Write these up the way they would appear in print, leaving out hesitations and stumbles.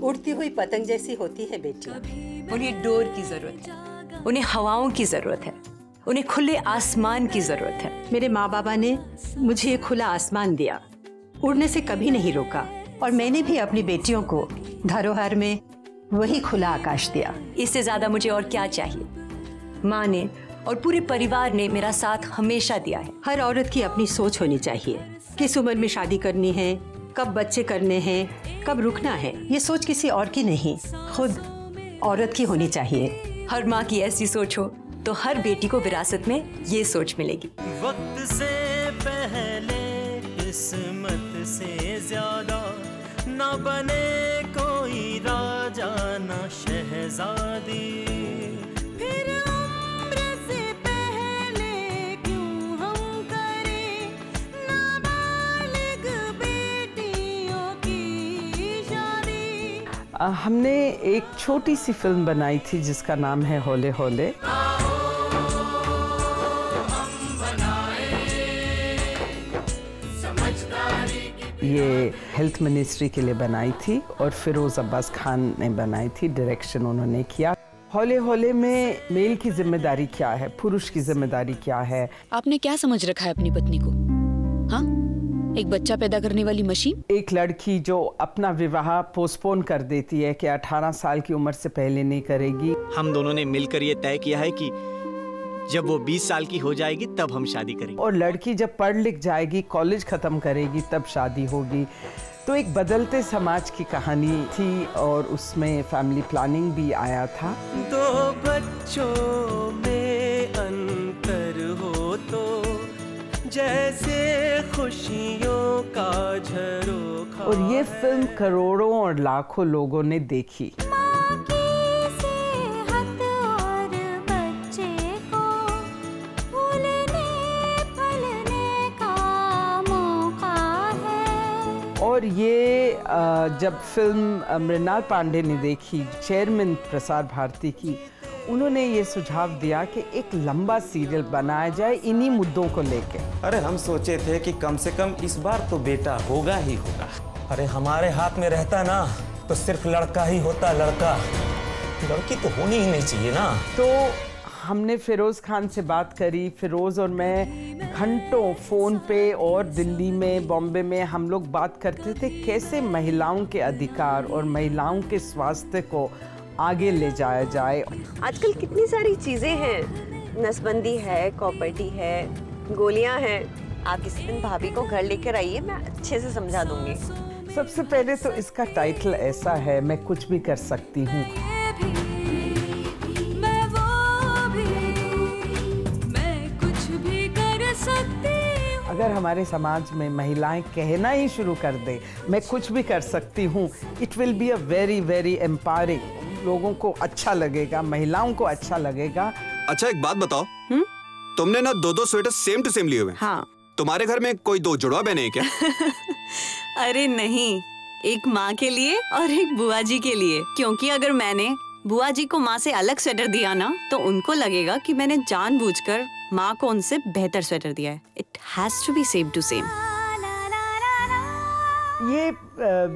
उड़ती हुई पतंग जैसी होती है बेटियां। उन्हें डोर की जरूरत है, उन्हें हवाओं की जरूरत है, उन्हें खुले आसमान की जरूरत है। मेरे माँ बाबा ने मुझे ये खुला आसमान दिया, उड़ने से कभी नहीं रोका, और मैंने भी अपनी बेटियों को धरोहर में वही खुला आकाश दिया। इससे ज्यादा मुझे और क्या चाहिए। माँ ने और पूरे परिवार ने मेरा साथ हमेशा दिया है। हर औरत की अपनी सोच होनी चाहिए, किस उम्र में शादी करनी है, कब बच्चे करने हैं, कब रुकना है। ये सोच किसी और की नहीं, खुद औरत की होनी चाहिए। हर माँ की ऐसी सोच हो तो हर बेटी को विरासत में ये सोच मिलेगी। वक्त से पहले किस्मत से ज्यादा न बने कोई राजा न शहजादी। फिर उम्र से पहले क्यों हम करें नाबालिग बेटियों की शादी। हमने एक छोटी सी फिल्म बनाई थी जिसका नाम है होले होले। ये हेल्थ मिनिस्ट्री के लिए बनाई थी और फिरोज अब्बास खान ने बनाई थी, डायरेक्शन उन्होंने किया। होले होले में मेल की जिम्मेदारी क्या है, पुरुष की जिम्मेदारी क्या है। आपने क्या समझ रखा है अपनी पत्नी को? हाँ, एक बच्चा पैदा करने वाली मशीन। एक लड़की जो अपना विवाह पोस्टपोन कर देती है कि 18 साल की उम्र से पहले नहीं करेगी। हम दोनों ने मिलकर ये तय किया है कि जब वो 20 साल की हो जाएगी तब हम शादी करेंगे। और लड़की जब पढ़ लिख जाएगी, कॉलेज खत्म करेगी, तब शादी होगी। तो एक बदलते समाज की कहानी थी और उसमें फैमिली प्लानिंग भी आया था। दो बच्चों में अंतर हो तो जैसे खुशियों का झरोखा। और ये फिल्म करोड़ों और लाखों लोगों ने देखी। और ये जब फिल्म मृणाल पांडे ने देखी, चेयरमैन प्रसार भारती की, उन्होंने ये सुझाव दिया कि एक लंबा सीरियल बनाया जाए इन्हीं मुद्दों को लेके। अरे हम सोचे थे कि कम से कम इस बार तो बेटा होगा ही होगा। अरे हमारे हाथ में रहता ना तो सिर्फ लड़का ही होता, लड़का। लड़की तो होनी ही नहीं चाहिए ना। तो हमने फिरोज खान से बात करी। फिरोज और मैं घंटों फोन पे और दिल्ली में, बॉम्बे में हम लोग बात करते थे कैसे महिलाओं के अधिकार और महिलाओं के स्वास्थ्य को आगे ले जाया जाए। आजकल कितनी सारी चीजें हैं, नसबंदी है, कॉपर्टी है, गोलियां हैं। आप किसी दिन भाभी को घर लेकर आइए, मैं अच्छे से समझा दूंगी। सबसे पहले तो इसका टाइटल ऐसा है, मैं कुछ भी कर सकती हूँ। अगर हमारे समाज में महिलाएं कहना ही शुरू कर दे मैं कुछ भी कर सकती हूँ, it will be a very very empowering. लोगों को अच्छा लगेगा, महिलाओं को अच्छा लगेगा। अच्छा एक बात बताओ, तुमने ना दो स्वेटर सेम टू सेम लिए हुए? हाँ। तुम्हारे घर में कोई दो जुड़वा बहने हैं क्या? अरे नहीं, एक माँ के लिए और एक बुआ जी के लिए। क्योंकि अगर मैंने बुआ जी को माँ से अलग स्वेटर दिया ना तो उनको लगेगा कि मैंने जानबूझकर माँ को उनसे बेहतर स्वेटर दिया है। It has to be same to same. ये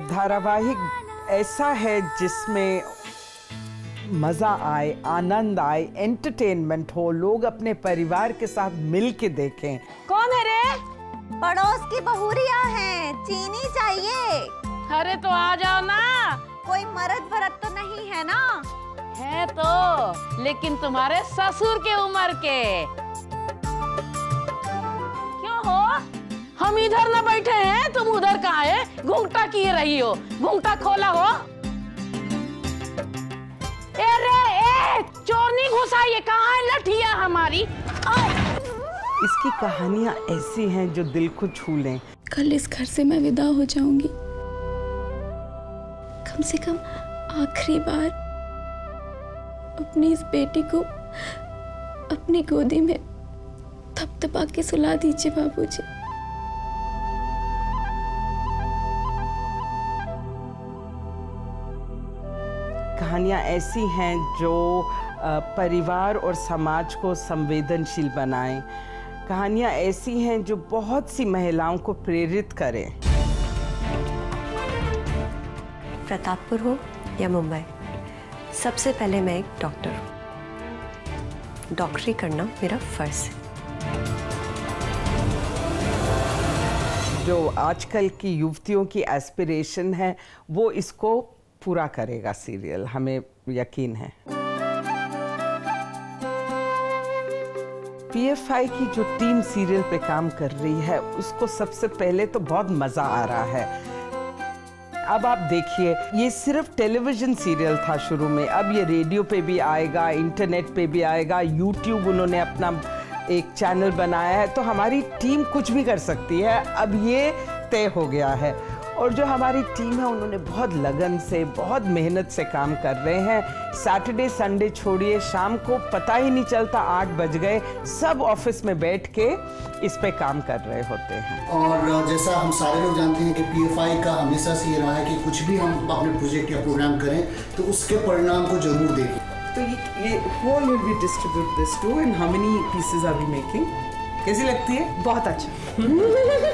धारावाहिक ऐसा है जिसमें मजा आए, आनंद आए, एंटरटेनमेंट हो, लोग अपने परिवार के साथ मिल के देखें। कौन है रे? पड़ोस की बहुरिया है, चीनी चाहिए। अरे तो आ जाओ ना। कोई मर्द भरत तो नहीं है ना? है तो, लेकिन तुम्हारे ससुर के उम्र के। क्यों हो? हम इधर ना बैठे हैं, तुम उधर कहाँ है? घूंघटा किए रही हो, घूंघटा खोला हो। ए रे, चोरनी घुसा, ये कहाँ है लठिया हमारी? इसकी कहानियां ऐसी हैं जो दिल को छू लें। कल इस घर से मैं विदा हो जाऊंगी, कम से कम आखिरी बार अपनी इस बेटी को अपनी गोदी में थपथपा के सुला दीजिए बाबूजी। कहानियाँ ऐसी हैं जो परिवार और समाज को संवेदनशील बनाएं। कहानियाँ ऐसी हैं जो बहुत सी महिलाओं को प्रेरित करें। प्रतापपुर हो या मुंबई, सबसे पहले मैं एक डॉक्टर हूँ। डॉक्टरी करना मेरा फर्ज है। जो आजकल की युवतियों की एस्पिरेशन है वो इसको पूरा करेगा सीरियल, हमें यकीन है। PFI की जो टीम सीरियल पे काम कर रही है उसको सबसे पहले तो बहुत मजा आ रहा है। अब आप देखिए, ये सिर्फ टेलीविजन सीरियल था शुरू में, अब ये रेडियो पे भी आएगा, इंटरनेट पे भी आएगा, यूट्यूब उन्होंने अपना एक चैनल बनाया है, तो हमारी टीम कुछ भी कर सकती है, अब ये तय हो गया है। और जो हमारी टीम है उन्होंने बहुत लगन से, बहुत मेहनत से काम कर रहे हैं। सैटरडे संडे छोड़िए, शाम को पता ही नहीं चलता 8 बज गए, सब ऑफिस में बैठ के इस पे काम कर रहे होते हैं। और जैसा हम सारे लोग जानते हैं कि PFI का हमेशा से ये रहा है कि कुछ भी हम अपने प्रोजेक्ट या प्रोग्राम करें तो उसके परिणाम को जरूर देखें। तो ये whole will be distribute this two, and how many pieces are we making? कैसी लगती है? बहुत अच्छा।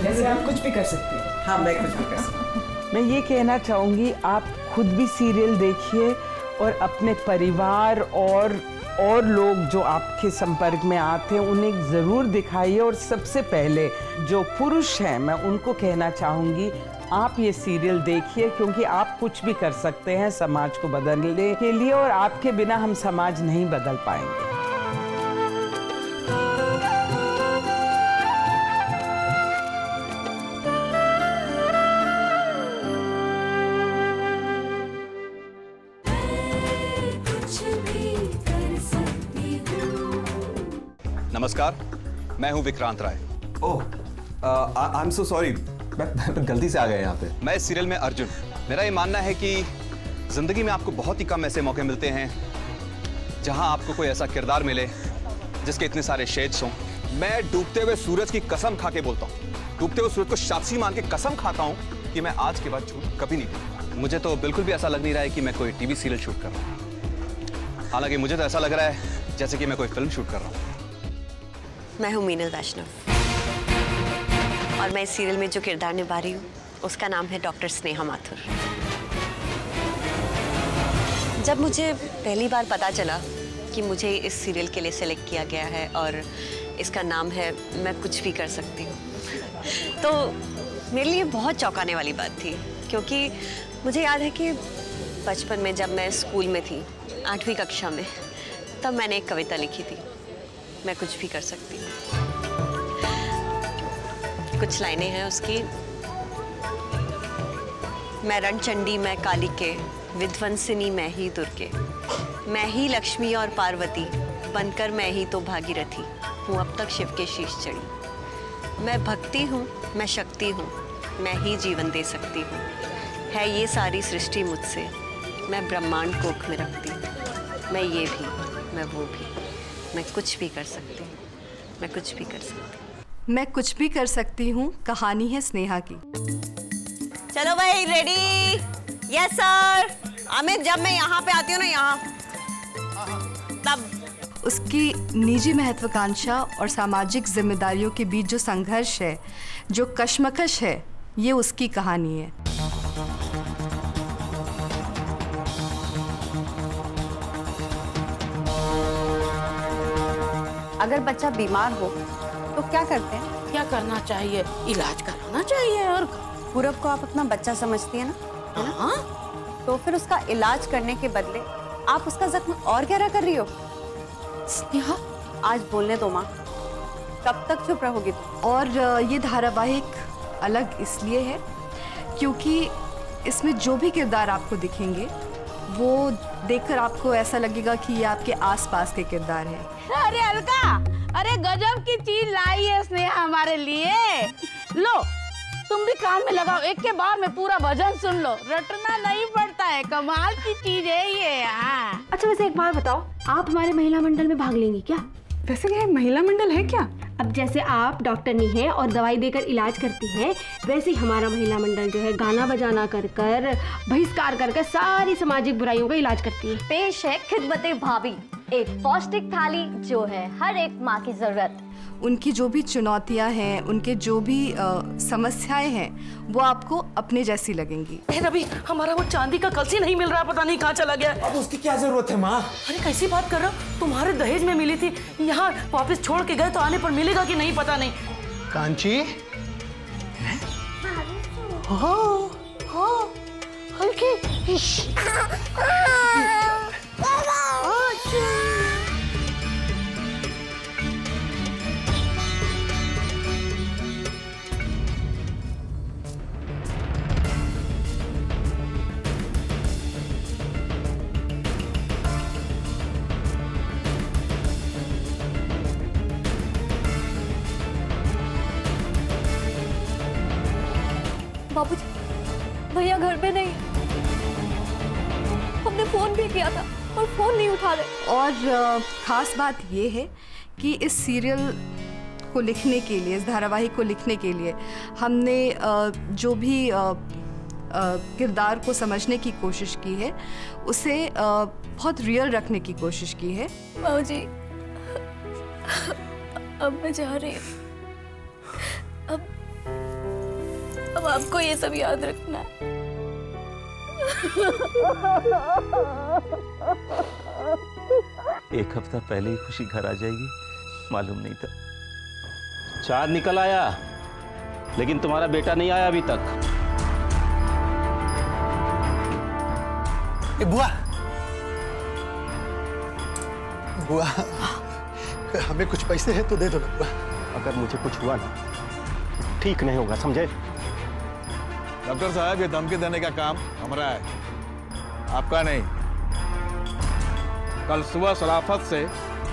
जैसे आप कुछ भी कर सकती हैं। हाँ, मैं कुछ भी कर सकती हूँ। मैं ये कहना चाहूँगी, आप खुद भी सीरियल देखिए और अपने परिवार और लोग जो आपके संपर्क में आते हैं उन्हें ज़रूर दिखाइए। और सबसे पहले जो पुरुष हैं, मैं उनको कहना चाहूँगी, आप ये सीरियल देखिए, क्योंकि आप कुछ भी कर सकते हैं समाज को बदलने के लिए, और आपके बिना हम समाज नहीं बदल पाएंगे। नमस्कार, मैं हूं विक्रांत राय। ओह, आई एम सो सॉरी, मैं गलती से आ गया यहाँ पे। मैं इस सीरियल में अर्जुन। मेरा ये मानना है कि जिंदगी में आपको बहुत ही कम ऐसे मौके मिलते हैं जहां आपको कोई ऐसा किरदार मिले जिसके इतने सारे शेड्स हों। मैं डूबते हुए सूरज की कसम खा के बोलता हूँ, डूबते हुए सूरज को शापसी मान के कसम खाता हूँ कि मैं आज के बाद झूठ कभी नहीं बोलूंगा। मुझे तो बिल्कुल भी ऐसा लग नहीं रहा है कि मैं कोई टीवी सीरियल शूट कर रहा हूँ। हालांकि मुझे तो ऐसा लग रहा है जैसे कि मैं कोई फिल्म शूट कर रहा हूँ। मैं हूँ मीनल वैष्णव और मैं इस सीरियल में जो किरदार निभा रही हूँ उसका नाम है डॉक्टर स्नेहा माथुर। जब मुझे पहली बार पता चला कि मुझे इस सीरियल के लिए सेलेक्ट किया गया है और इसका नाम है मैं कुछ भी कर सकती हूँ, तो मेरे लिए बहुत चौंकाने वाली बात थी। क्योंकि मुझे याद है कि बचपन में जब मैं स्कूल में थी 8वीं कक्षा में, तब मैंने एक कविता लिखी थी, मैं कुछ भी कर सकती हूँ। कुछ लाइनें हैं उसकी। मैं रणचंडी, मैं कालिके, विध्वंसिनी मैं ही दुर्गे, मैं ही लक्ष्मी और पार्वती, बनकर मैं ही तो भागीरथी हूँ अब तक शिव के शीश चढ़ी। मैं भक्ति हूँ, मैं शक्ति हूँ, मैं ही जीवन दे सकती हूँ। है ये सारी सृष्टि मुझसे, मैं ब्रह्मांड कोख में रखती हूँ। मैं ये भी, मैं वो भी, मैं कुछ भी कर सकती हूँ, मैं कुछ भी कर सकती हूँ। मैं कुछ भी कर सकती हूँ, कहानी है स्नेहा की। चलो भाई, रेडी? Yes sir. अमित, जब मैं यहाँ पे आती हूँ ना, यहाँ तब उसकी निजी महत्वाकांक्षा और सामाजिक जिम्मेदारियों के बीच जो संघर्ष है, जो कश्मकश है, ये उसकी कहानी है। अगर बच्चा बीमार हो तो क्या करते हैं? क्या करना चाहिए? इलाज कराना चाहिए। और पूरब को आप अपना बच्चा समझती है ना? हाँ। तो फिर उसका इलाज करने के बदले आप उसका जख्म और गहरा कर रही हो। स्नेहा, आज बोलने दो माँ, कब तक चुप रहोगी तुम? और ये धारावाहिक अलग इसलिए है क्योंकि इसमें जो भी किरदार आपको दिखेंगे वो देखकर आपको ऐसा लगेगा कि ये आपके आसपास के किरदार हैं। अरे अलका, अरे गजब की चीज लाई है स्नेहा हमारे लिए। लो, तुम भी काम में लगाओ, एक के बाद में पूरा भजन सुन लो, रटना नहीं पड़ता है। कमाल की चीज है ये। हाँ। अच्छा, वैसे एक बात बताओ, आप हमारे महिला मंडल में भाग लेंगी क्या? वैसे क्या महिला मंडल है क्या? अब जैसे आप डॉक्टरनी हैं और दवाई देकर इलाज करती हैं, वैसे ही हमारा महिला मंडल जो है गाना बजाना कर बहिष्कार कर सारी सामाजिक बुराइयों का इलाज करती है। पेश है खिदमते भाभी, एक पौष्टिक थाली जो है हर एक माँ की जरूरत। उनकी जो भी चुनौतियां हैं, उनके जो भी समस्याएं हैं, वो आपको अपने जैसी लगेंगी। रवि, हमारा वो चांदी का कलसी नहीं मिल रहा, पता नहीं कहाँ चला गया। अब उसकी क्या जरूरत है माँ? अरे कैसी बात कर रहा हो? तुम्हारे दहेज में मिली थी, यहाँ वापस छोड़ के गए तो आने पर मिलेगा कि नहीं पता नहीं। कांची, हाँ हाँ, हल्की। बाबूजी, भैया घर पे नहीं। हमने फोन भी किया था और फोन नहीं उठा रहे। और खास बात ये है कि इस सीरियल को लिखने के लिए, इस धारावाहिक को लिखने के लिए हमने जो भी किरदार को समझने की कोशिश की है, उसे बहुत रियल रखने की कोशिश की है। बाबूजी, अब मैं जा रही हूँ। अब आपको ये सब याद रखना है। एक हफ्ता पहले ही खुशी घर आ जाएगी, मालूम नहीं था। चांद निकल आया, लेकिन तुम्हारा बेटा नहीं आया अभी तक। बुआ, बुआ, हमें कुछ पैसे हैं तो दे दो ना बुआ। अगर मुझे कुछ हुआ ना, ठीक नहीं होगा, समझे? डॉक्टर साहब, ये धमकी देने का काम हमारा है, आपका नहीं। कल सुबह शराफत से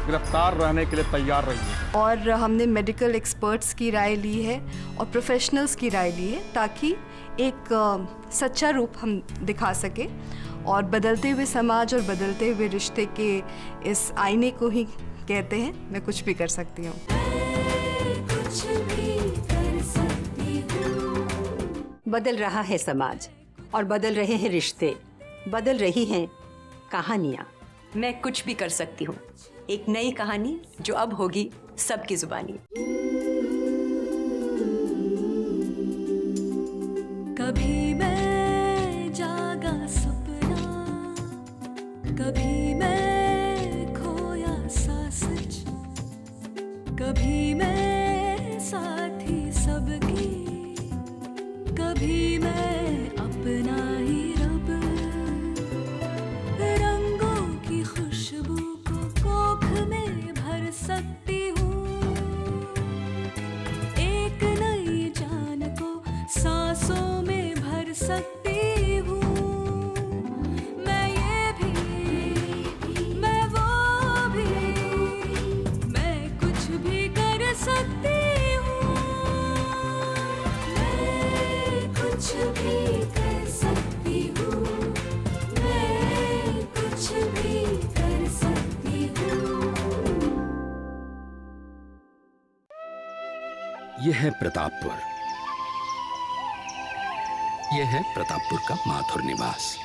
गिरफ्तार रहने के लिए तैयार रहिए। और हमने मेडिकल एक्सपर्ट्स की राय ली है और प्रोफेशनल्स की राय ली है, ताकि एक सच्चा रूप हम दिखा सके और बदलते हुए समाज और बदलते हुए रिश्ते के इस आईने को ही कहते हैं मैं कुछ भी कर सकती हूँ। बदल रहा है समाज और बदल रहे हैं रिश्ते, बदल रही हैं कहानियाँ। मैं कुछ भी कर सकती हूँ, एक नई कहानी जो अब होगी सबकी जुबानी। कभी मैं जागा सपना, कभी मैं खोया सा सच, कभी मैं साथी सबकी, कभी मैं अपना ही रब। रंगों की खुशबू को कोख में भर सकती हूँ, एक नई जान को सांसों में भर सकती हूँ। मैं ये भी, मैं वो भी, मैं कुछ भी कर सकती हूँ। मैं कुछ भी कर सकती हूँ, मैं कुछ भी कर सकती हूँ। यह है प्रतापपुर। यह है प्रतापपुर का माथुर निवास।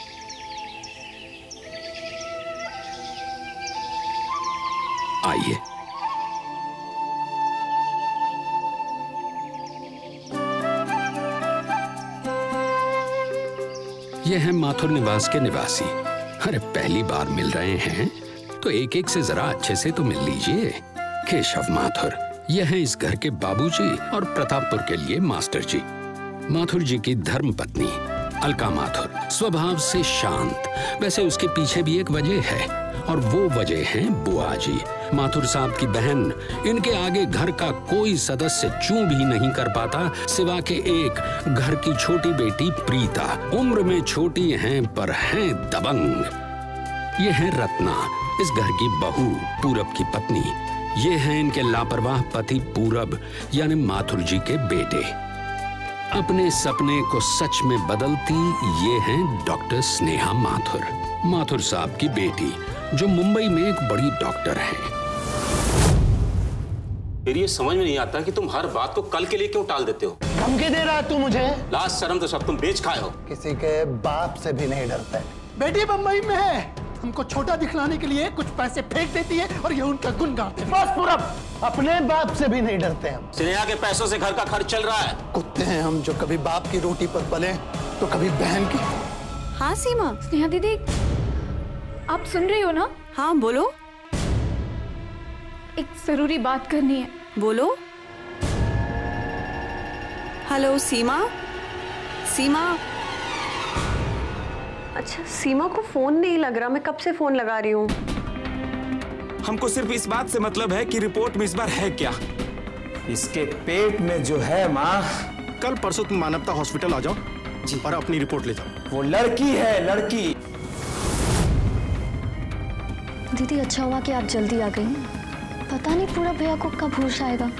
आइए। यह है माथुर निवास के निवासी। अरे पहली बार मिल रहे हैं तो एक एक से जरा अच्छे से तो मिल लीजिए। केशव माथुर, यह है इस घर के बाबूजी और प्रतापपुर के लिए मास्टर जी। माथुर जी की धर्म पत्नी अलका माथुर स्वभाव से शांत, वैसे उसके पीछे भी एक वजह है और वो वजह है बुआ जी, माथुर साहब की बहन। इनके आगे घर का कोई सदस्य चूं भी नहीं कर पाता सिवा के एक घर की छोटी बेटी प्रीता। उम्र में छोटी हैं पर हैं दबंग। ये है रत्ना, इस घर की बहू, पूरब की पत्नी। ये हैं इनके लापरवाह पति पूरब यानी माथुर जी के बेटे। अपने सपने को सच में बदलती ये हैं डॉक्टर स्नेहा माथुर, माथुर साहब की बेटी, जो मुंबई में एक बड़ी डॉक्टर हैं। फिर ये समझ में नहीं आता कि तुम हर बात को कल के लिए क्यों टाल देते हो। धमकी दे रहा है तू मुझे? लाज शर्म तो सब तुम बेच खाए हो। किसी के बाप से भी नहीं डरता है। बेटी बम्बई में है, हमको छोटा दिखलाने के लिए कुछ पैसे फेंक देती है और ये उनका गुण गाते हैं। बस पूरा अपने बाप से भी नहीं डरते हम। स्नेहा के पैसों से घर का खर्च चल रहा है। कुत्ते हैं हम जो कभी बाप की रोटी पर पले तो कभी बहन की। हाँ सीमा। स्नेहा दीदी, आप सुन रही हो ना? हाँ बोलो। एक जरूरी बात करनी है। बोलो। हेलो सीमा। सीमा। अच्छा, सीमा को फोन नहीं लग रहा। मैं कब से फोन लगा रही हूँ। हमको सिर्फ इस बात से मतलब है कि रिपोर्ट में इस बार है क्या। इसके पेट में जो है माँ। कल परसों तुम मानवता हॉस्पिटल आ जाओ जी और अपनी रिपोर्ट ले जाओ। वो लड़की है, लड़की। दीदी अच्छा हुआ कि आप जल्दी आ गई। पता नहीं पूरा भैया को कब होश आएगा।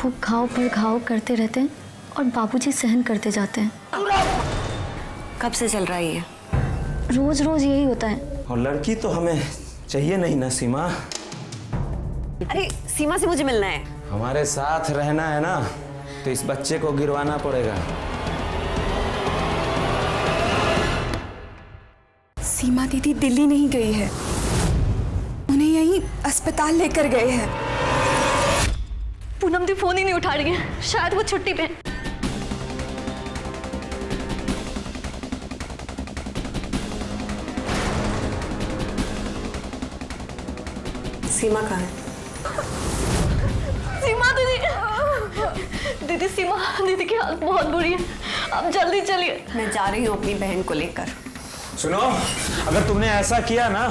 वो घाव पर घाव करते रहते हैं और बाबूजी सहन करते जाते हैं। कब से चल रहा है ये? रोज रोज यही होता है। और लड़की तो हमें चाहिए नहीं ना सीमा। अरे सीमा से मुझे मिलना है। हमारे साथ रहना है ना तो इस बच्चे को गिरवाना पड़ेगा। सीमा दीदी दिल्ली नहीं गई है, उन्हें यहीं अस्पताल लेकर गए हैं। पूनम दी फोन ही नहीं उठा रही है, शायद वो छुट्टी पे। सीमा कहाँ है? सीमा दीदी, दीदी सीमा दीदी की हालत बहुत बुरी है, आप जल्दी चलिए। मैं जा रही हूँ अपनी बहन को लेकर। सुनो, अगर तुमने ऐसा किया ना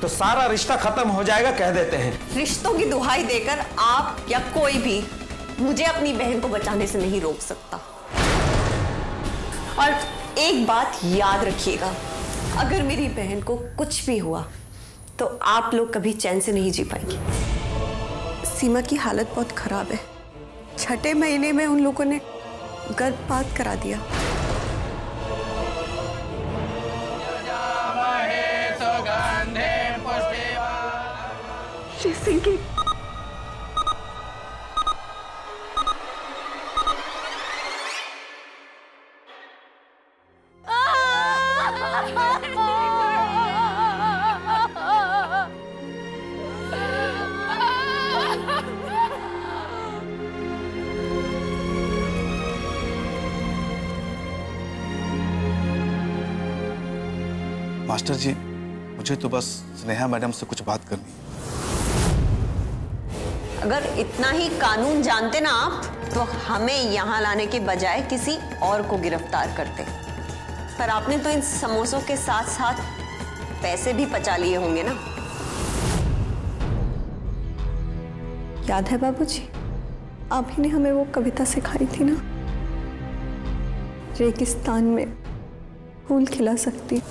तो सारा रिश्ता खत्म हो जाएगा, कह देते हैं। रिश्तों की दुहाई देकर आप या कोई भी मुझे अपनी बहन को बचाने से नहीं रोक सकता। और एक बात याद रखिएगा, अगर मेरी बहन को कुछ भी हुआ तो आप लोग कभी चैन से नहीं जी पाएंगे। सीमा की हालत बहुत खराब है। 6ठे महीने में उन लोगों ने गर्भपात करा दिया। श्री सिंह की मास्टर जी, मुझे तो बस स्नेहा मैडम से कुछ बात करनी है। अगर इतना ही कानून जानते ना आप तो हमें यहाँ लाने के बजाय किसी और को गिरफ्तार करते। पर आपने तो इन समोसों के साथ साथ पैसे भी पचा लिए होंगे ना। याद है बाबूजी, आप ही ने हमें वो कविता सिखाई थी ना, रेगिस्तान में फूल खिला सकती